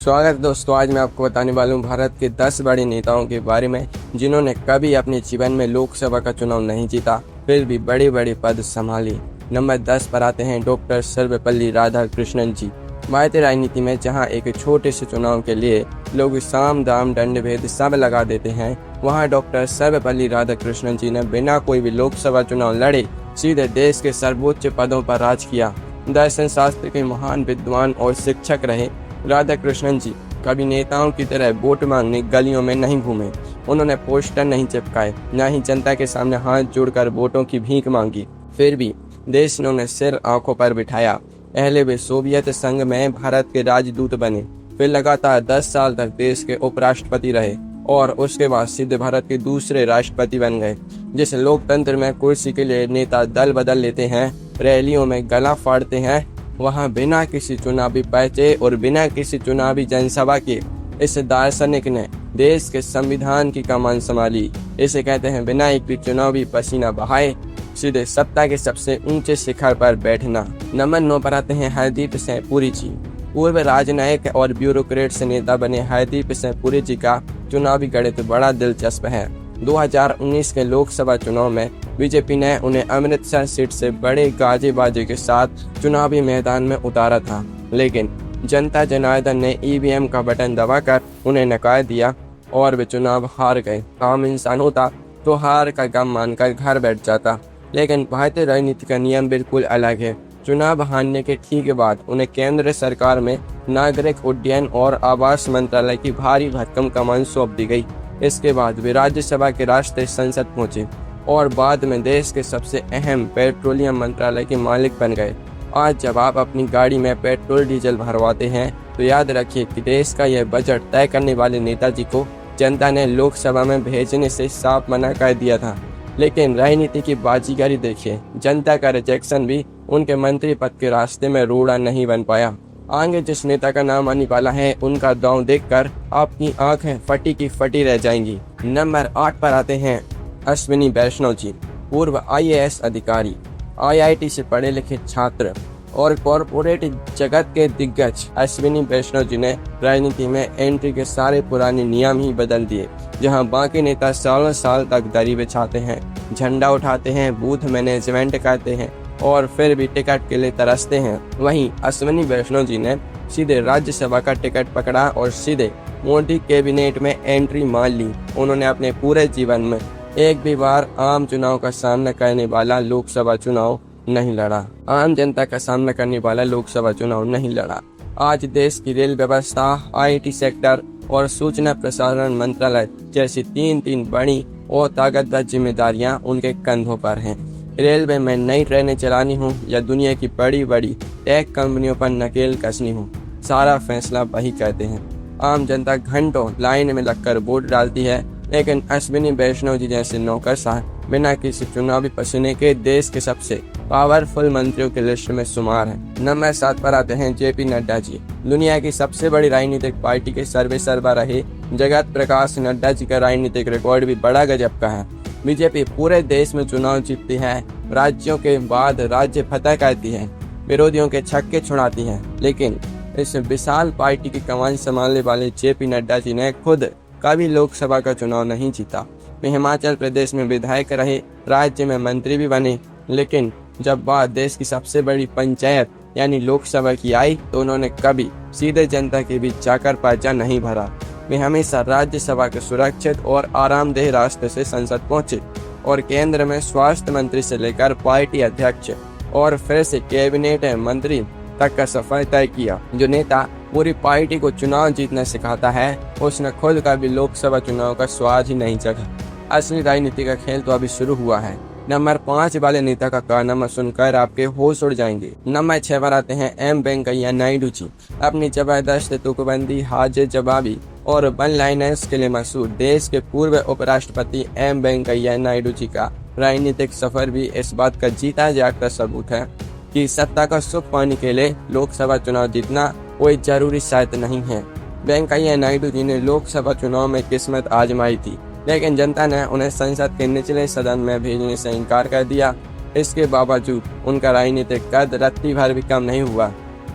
स्वागत है दोस्तों। आज मैं आपको बताने वाला हूँ भारत के 10 बड़े नेताओं के बारे में जिन्होंने कभी अपने जीवन में लोकसभा का चुनाव नहीं जीता, फिर भी बड़े बड़े पद संभाले। नंबर 10 पर आते हैं डॉक्टर सर्वपल्ली राधाकृष्णन जी। भारतीय राजनीति में जहाँ एक छोटे से चुनाव के लिए लोग साम दाम दंड भेद सब लगा देते हैं, वहाँ डॉक्टर सर्वपल्ली राधाकृष्णन जी ने बिना कोई भी लोकसभा चुनाव लड़े सीधे देश के सर्वोच्च पदों पर राज किया। दर्शन शास्त्र के महान विद्वान और शिक्षक रहे राधाकृष्णन जी कभी नेताओं की तरह वोट मांगने गलियों में नहीं घूमे। उन्होंने पोस्टर नहीं चिपकाए, न ही जनता के सामने हाथ जोड़कर वोटों की भीख मांगी। फिर भी देश ने उन्हें सिर आंखों पर बिठाया। पहले वे सोवियत संघ में भारत के राजदूत बने, फिर लगातार 10 साल तक देश के उपराष्ट्रपति रहे और उसके बाद सीधे भारत के दूसरे राष्ट्रपति बन गए। जिस लोकतंत्र में कुर्सी के लिए नेता दल बदल लेते हैं, रैलियों में गला फाड़ते हैं, वहाँ बिना किसी चुनावी पर्चे और बिना किसी चुनावी जनसभा के इस दार्शनिक ने देश के संविधान की कमान संभाली। इसे कहते हैं बिना एक भी चुनावी पसीना बहाए सीधे सत्ता के सबसे ऊंचे शिखर पर बैठना। नंबर 9 पर आते हैं हरदीप सिंह पुरी जी। पूर्व राजनयिक और ब्यूरोक्रेट से नेता बने हरदीप सिंह पुरी जी का चुनावी गणित बड़ा दिलचस्प है। 2019 के लोकसभा चुनाव में बीजेपी ने उन्हें अमृतसर सीट से बड़े गाजे बाजे के साथ चुनावी मैदान में उतारा था, लेकिन जनता जनार्दन ने ईवीएम का बटन दबाकर उन्हें नकार दिया और वे चुनाव हार गए। आम इंसान होता तो हार का गम मानकर घर बैठ जाता, लेकिन भारतीय राजनीति का नियम बिल्कुल अलग है। चुनाव हारने के ठीक बाद उन्हें केंद्र सरकार में नागरिक उड्डयन और आवास मंत्रालय की भारी भरकम कमान सौंप दी गई। इसके बाद वे राज्यसभा के रास्ते संसद पहुंचे और बाद में देश के सबसे अहम पेट्रोलियम मंत्रालय के मालिक बन गए। आज जब आप अपनी गाड़ी में पेट्रोल डीजल भरवाते हैं तो याद रखिए कि देश का यह बजट तय करने वाले नेताजी को जनता ने लोकसभा में भेजने से साफ मना कर दिया था। लेकिन राजनीति की बाजीगरी देखिए, जनता का रिजेक्शन भी उनके मंत्री पद के रास्ते में रोड़ा नहीं बन पाया। आगे जिस नेता का नाम आने वाला है उनका दांव देखकर आपकी आंखें फटी की फटी रह जाएंगी। नंबर 8 पर आते हैं अश्विनी वैष्णव जी। पूर्व IAS अधिकारी, IIT से पढ़े लिखे छात्र और कॉरपोरेट जगत के दिग्गज अश्विनी वैष्णव जी ने राजनीति में एंट्री के सारे पुराने नियम ही बदल दिए। जहां बाकी नेता सालों साल तक दरी बिछाते हैं, झंडा उठाते हैं, बूथ मैनेजमेंट करते हैं और फिर भी टिकट के लिए तरसते हैं, वहीं अश्विनी वैष्णव जी ने सीधे राज्यसभा का टिकट पकड़ा और सीधे मोदी कैबिनेट में एंट्री मार ली। उन्होंने अपने पूरे जीवन में एक भी बार आम चुनाव का सामना करने वाला लोकसभा चुनाव नहीं लड़ा। आम जनता का सामना करने वाला लोकसभा चुनाव नहीं लड़ा। आज देश की रेल व्यवस्था, IT सेक्टर और सूचना प्रसारण मंत्रालय जैसी तीन बड़ी और ताकतवर जिम्मेदारियां उनके कंधों पर हैं। रेलवे में नई ट्रेनें चलानी हो या दुनिया की बड़ी बड़ी टेक कंपनियों पर नकेल कसनी हो, सारा फैसला वही करते हैं। आम जनता घंटों लाइन में लगकर वोट डालती है, लेकिन अश्विनी वैष्णव जी जैसे नौकरशाह बिना किसी चुनावी पसीने के देश के सबसे पावरफुल मंत्रियों की लिस्ट में शुमार है। नंबर 7 पर आते हैं JP नड्डा जी। दुनिया की सबसे बड़ी राजनीतिक पार्टी के सर्वेसर्वा रहे जगत प्रकाश नड्डा जी का राजनीतिक रिकॉर्ड भी बड़ा गजब का है। बीजेपी पूरे देश में चुनाव जीतती है, राज्यों के बाद राज्य फतह करती है, विरोधियों के छक्के छुड़ाती है, लेकिन इस विशाल पार्टी की कमान संभालने वाले JP नड्डा जी ने खुद कभी लोकसभा का चुनाव नहीं जीता। वे हिमाचल प्रदेश में विधायक रहे, राज्य में मंत्री भी बने, लेकिन जब बात देश की सबसे बड़ी पंचायत यानी लोकसभा की आई तो उन्होंने कभी सीधे जनता के बीच जाकर पर्चा नहीं भरा। वे हमेशा राज्यसभा के सुरक्षित और आरामदेह रास्ते से संसद पहुंचे और केंद्र में स्वास्थ्य मंत्री से लेकर पार्टी अध्यक्ष और फिर से कैबिनेट मंत्री तक का सफर तय किया। जो नेता पूरी पार्टी को चुनाव जीतना सिखाता है, उसने खुद का भी लोकसभा चुनाव का स्वाद ही नहीं चखा। असली राजनीति का खेल तो अभी शुरू हुआ है। नंबर 5 वाले नेता का कारनामा सुनकर आपके होश उड़ जाएंगे। नंबर 6 पर आते हैं M वेंकैया नायडू जी। अपनी जबरदस्त तुकबंदी, हाजिर जवाबी और वन लाइनर्स के लिए मशहूर देश के पूर्व उपराष्ट्रपति M वेंकैया नायडू जी का राजनीतिक सफर भी इस बात का जीता जागता सबूत है कि सत्ता का सुख पाने के लिए लोकसभा चुनाव जीतना कोई जरूरी शर्त नहीं है। वेंकैया नायडू जी ने लोकसभा चुनाव में किस्मत आजमाई थी, लेकिन जनता ने उन्हें संसद के निचले सदन में भेजने से इनकार कर दिया। इसके बावजूद उनका राजनीतिक कद रत्ती भर भी कम नहीं हुआ।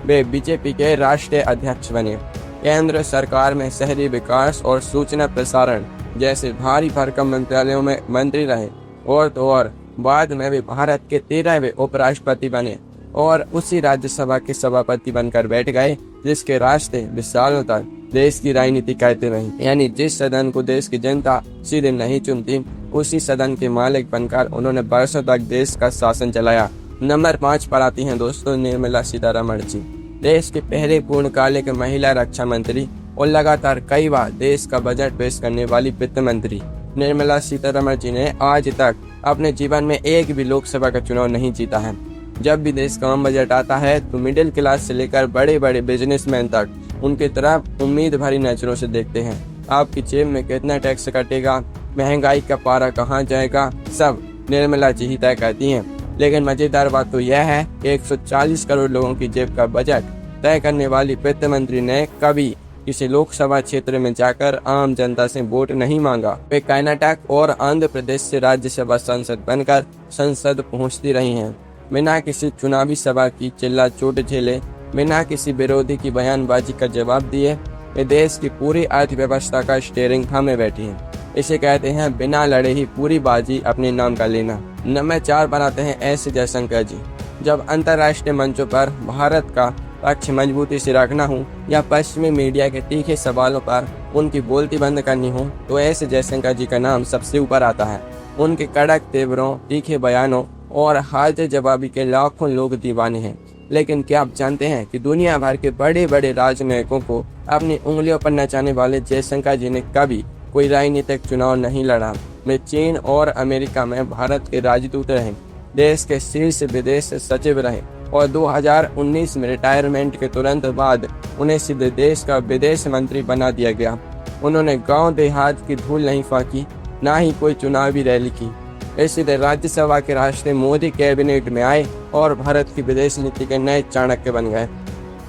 वे बीजेपी के राष्ट्रीय अध्यक्ष बने। केंद्र सरकार में शहरी विकास और सूचना प्रसारण जैसे भारी भरकम मंत्रालयों में मंत्री रहे और तो और बाद में भी भारत के 13वें उपराष्ट्रपति बने और उसी राज्यसभा के सभापति बनकर बैठ गए, जिसके रास्ते विशालों तक देश की राजनीति करते रहे। यानी जिस सदन को देश की जनता सीधे नहीं चुनती, उसी सदन के मालिक बनकर उन्होंने वर्षों तक देश का शासन चलाया। नंबर 5 पर आती हैं दोस्तों निर्मला सीतारमण जी, देश के पहले पूर्णकालिक महिला रक्षा मंत्री और लगातार कई बार देश का बजट पेश करने वाली वित्त मंत्री। निर्मला सीतारमण जी ने आज तक अपने जीवन में एक भी लोकसभा का चुनाव नहीं जीता है। जब भी देश का आम बजट आता है तो मिडिल क्लास से लेकर बड़े बड़े बिजनेसमैन तक उनकी तरफ उम्मीद भरी नजरों से देखते हैं। आपकी जेब में कितना टैक्स कटेगा, महंगाई का पारा कहाँ जाएगा, सब निर्मला जी ही तय करती हैं। लेकिन मजेदार बात तो यह है कि 140 करोड़ लोगों की जेब का बजट तय करने वाली वित्त मंत्री ने कभी किसी लोकसभा क्षेत्र में जाकर आम जनता से वोट नहीं मांगा। वे कर्नाटक और आंध्र प्रदेश से राज्यसभा सांसद बनकर संसद पहुंचती रही हैं, बिना किसी चुनावी सभा की चिल्ला चोट झेले, बिना किसी विरोधी की बयानबाजी का जवाब दिए वे देश की पूरी अर्थव्यवस्था का स्टीयरिंग थामे बैठी हैं। इसे कहते हैं बिना लड़े ही पूरी बाजी अपने नाम का लेना। नंबर 4 पर आते हैं एस जयशंकर जी। जब अंतर्राष्ट्रीय मंचों पर भारत का पक्ष मजबूती से रखना हो या पश्चिमी मीडिया के तीखे सवालों पर उनकी बोलती बंद करनी हो तो एस जयशंकर जी का नाम सबसे ऊपर आता है। उनके कड़क तेवरों, तीखे बयानों और हाजिर जवाबी के लाखों लोग दीवाने हैं। लेकिन क्या आप जानते हैं कि दुनिया भर के बड़े बड़े राजनयिकों को अपनी उंगलियों पर नचाने वाले जयशंकर जी ने कभी कोई राजनीतिक चुनाव नहीं लड़ा। वे चीन और अमेरिका में भारत के राजदूत रहे, देश के शीर्ष विदेश सचिव रहे और 2019 में रिटायरमेंट के तुरंत बाद उन्हें सीधे देश का विदेश मंत्री बना दिया गया। उन्होंने गांव देहात की धूल नहीं फाकी, ना ही कोई चुनावी रैली की। वे सीधे राज्यसभा के राष्ट्रीय मोदी कैबिनेट में आए और भारत की विदेश नीति के नए चाणक्य बन गए।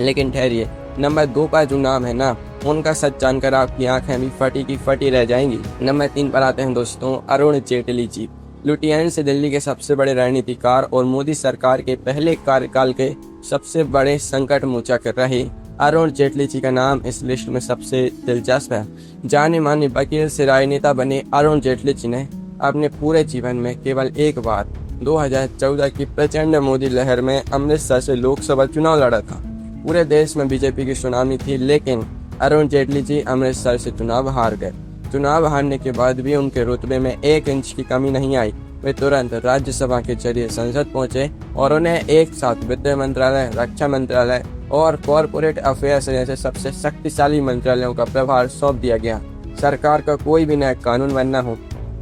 लेकिन ठहरिए, नंबर 2 पर जो नाम है ना, उनका सच जानकर आपकी आंखें भी फटी की फटी रह जाएंगी। नंबर 3 पर आते हैं दोस्तों अरुण जेटली जी। लुटियन से दिल्ली के सबसे बड़े रणनीतिकार और मोदी सरकार के पहले कार्यकाल के सबसे बड़े संकट मोचक रहे अरुण जेटली जी का नाम इस लिस्ट में सबसे दिलचस्प है। जाने माने वकील से राजनेता बने अरुण जेटली जी ने अपने पूरे जीवन में केवल एक बार 2014 की प्रचंड मोदी लहर में अमृतसर से लोकसभा चुनाव लड़ा था। पूरे देश में बीजेपी की सुनामी थी, लेकिन अरुण जेटली जी अमृतसर से चुनाव हार गए। चुनाव हारने के बाद भी उनके रुतबे में 1 इंच की कमी नहीं आई। वे तुरंत राज्यसभा के जरिए संसद पहुंचे और उन्हें एक साथ वित्त मंत्रालय, रक्षा मंत्रालय और कॉरपोरेट अफेयर्स जैसे सबसे शक्तिशाली मंत्रालयों का प्रभार सौंप दिया गया। सरकार का कोई भी नया कानून बनना हो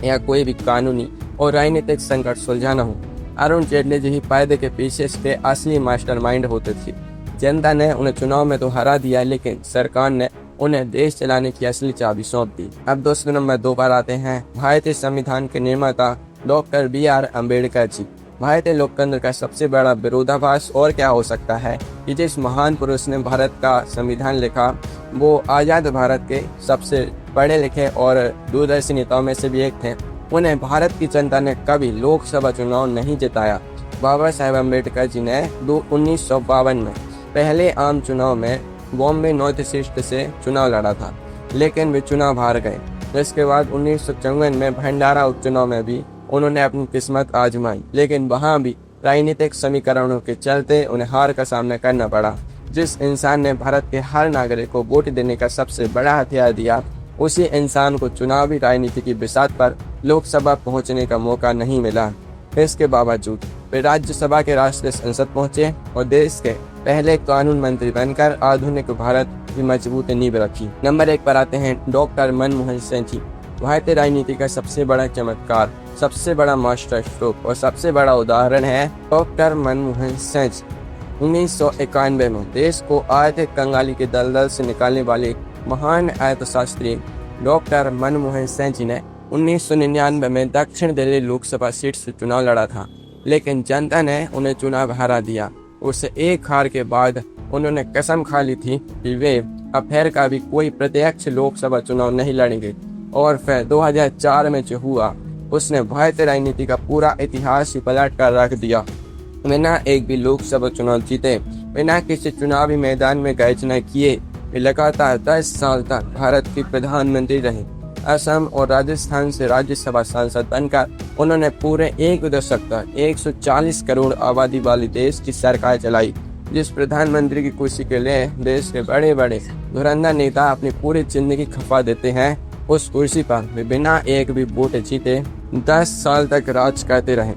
या कोई भी कानूनी और राजनीतिक संकट सुलझाना हो, अरुण जेटली जी ही फायदे के पीछे के असली मास्टरमाइंड होते थे। जनता ने उन्हें चुनाव में तो हरा दिया, लेकिन सरकार ने उन्हें देश चलाने की असली चाबी सौंप दी। अब दोस्तों नंबर 2 पर आते हैं भारतीय संविधान के निर्माता डॉक्टर BR अम्बेडकर जी। भारतीय लोकतंत्र का सबसे बड़ा विरोधाभास और क्या हो सकता है कि जिस महान पुरुष ने भारत का संविधान लिखा वो आजाद भारत के सबसे पढ़े लिखे और दूरदर्शी नेताओं में से भी एक थे। उन्हें भारत की जनता ने कभी लोकसभा चुनाव नहीं जिताया। बाबा साहेब अम्बेडकर जी ने 1952 में पहले आम चुनाव में बॉम्बे नॉर्थ ईस्ट से चुनाव लड़ा था, लेकिन वे चुनाव हार गए। इसके बाद 1954 में भंडारा उपचुनाव में भी उन्होंने अपनी किस्मत आजमाई, लेकिन वहां भी राजनीतिक समीकरणों के चलते उन्हें हार का सामना करना पड़ा। जिस इंसान ने भारत के हर नागरिक को वोट देने का सबसे बड़ा हथियार दिया, उसी इंसान को चुनावी राजनीति की बिसात पर लोकसभा पहुंचने का मौका नहीं मिला। इसके बावजूद वे राज्यसभा के राष्ट्रीय संसद पहुंचे और देश के पहले कानून मंत्री बनकर आधुनिक भारत की मजबूत नींव रखी। नंबर 1 पर आते हैं डॉक्टर मनमोहन सिंह जी। भारतीय राजनीति का सबसे बड़ा चमत्कार, सबसे बड़ा मास्टर स्ट्रोक और सबसे बड़ा उदाहरण है डॉक्टर मनमोहन सिंह। 1991 में देश को आर्थिक कंगाली के दलदल से निकालने वाले महान अर्थशास्त्री डॉक्टर मनमोहन सिंह जी ने 1999 में दक्षिण दिल्ली लोकसभा सीट से चुनाव लड़ा था, लेकिन जनता ने उन्हें चुनाव हरा दिया। उससे एक हार के बाद उन्होंने कसम खा ली थी कि वे अब फिर का भी कोई प्रत्यक्ष लोकसभा चुनाव नहीं लड़ेंगे। और फिर 2004 में जो हुआ उसने भारतीय राजनीति का पूरा इतिहास ही पलट कर रख दिया। बिना एक भी लोकसभा चुनाव जीते, बिना किसी चुनावी मैदान में गर्जना किए वे लगातार 10 साल तक भारत के प्रधानमंत्री रहे। असम और राजस्थान से राज्यसभा सांसद बनकर उन्होंने पूरे एक दशक तक 140 करोड़ आबादी वाले देश की सरकार चलाई। जिस प्रधानमंत्री की कुर्सी के लिए देश के बड़े बड़े धुरंधर नेता अपनी पूरी जिंदगी खपा देते हैं, उस कुर्सी पर वे बिना एक भी वोट जीते 10 साल तक राज करते रहे।